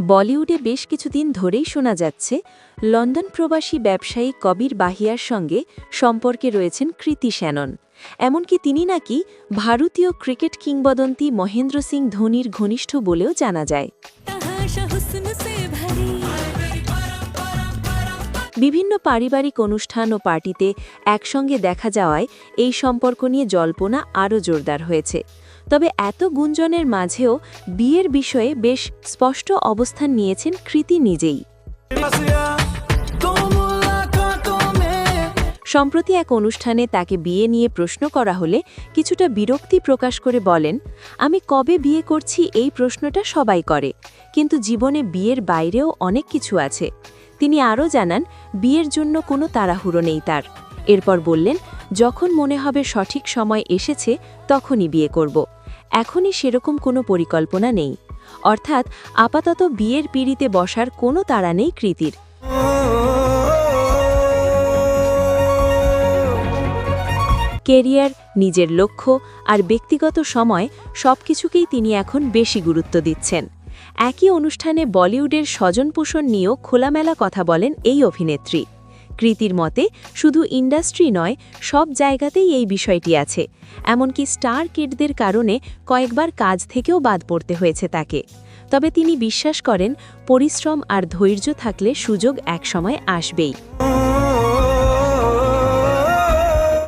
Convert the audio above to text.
বলিউডে বেশ কিছুদিন ধরেই শোনা যাচ্ছে লন্ডন প্রবাসী ব্যবসায়ী কবির বাহিয়ার সঙ্গে সম্পর্কে রয়েছেন কৃতি শ্যানন। এমনকি তিনি নাকি ভারতীয় ক্রিকেট কিংবদন্তি মহেন্দ্র সিং ধোনির ঘনিষ্ঠ বলেও জানা যায়। বিভিন্ন পারিবারিক অনুষ্ঠান ও পার্টিতে একসঙ্গে দেখা যাওয়ায় এই সম্পর্ক নিয়ে জল্পনা আরও জোরদার হয়েছে। তবে এত গুঞ্জনের মাঝেও বিয়ের বিষয়ে বেশ স্পষ্ট অবস্থান নিয়েছেন কৃতি নিজেই। সম্প্রতি এক অনুষ্ঠানে তাকে বিয়ে নিয়ে প্রশ্ন করা হলে কিছুটা বিরক্তি প্রকাশ করে বলেন, আমি কবে বিয়ে করছি এই প্রশ্নটা সবাই করে, কিন্তু জীবনে বিয়ের বাইরেও অনেক কিছু আছে। তিনি আরও জানান, বিয়ের জন্য কোনো তাড়াহুড়ো নেই তার। এরপর বললেন, যখন মনে হবে সঠিক সময় এসেছে তখনই বিয়ে করব। এখনই সেরকম কোনো পরিকল্পনা নেই। অর্থাৎ আপাতত বিয়ের পিঁড়িতে বসার কোনো তাড়া নেই কৃতির। কেরিয়ার, নিজের লক্ষ্য আর ব্যক্তিগত সময় সবকিছুকেই তিনি এখন বেশি গুরুত্ব দিচ্ছেন। একই অনুষ্ঠানে বলিউডের স্বজনপোষণ নিয়েও খোলামেলা কথা বলেন এই অভিনেত্রী। কৃতির মতে শুধু ইন্ডাস্ট্রি নয়, সব জায়গাতেই এই বিষয়টি আছে। এমনকি স্টার কিডদের কারণে কয়েকবার কাজ থেকেও বাদ পড়তে হয়েছে তাকে। তবে তিনি বিশ্বাস করেন, পরিশ্রম আর ধৈর্য থাকলে সুযোগ একসময় আসবেই।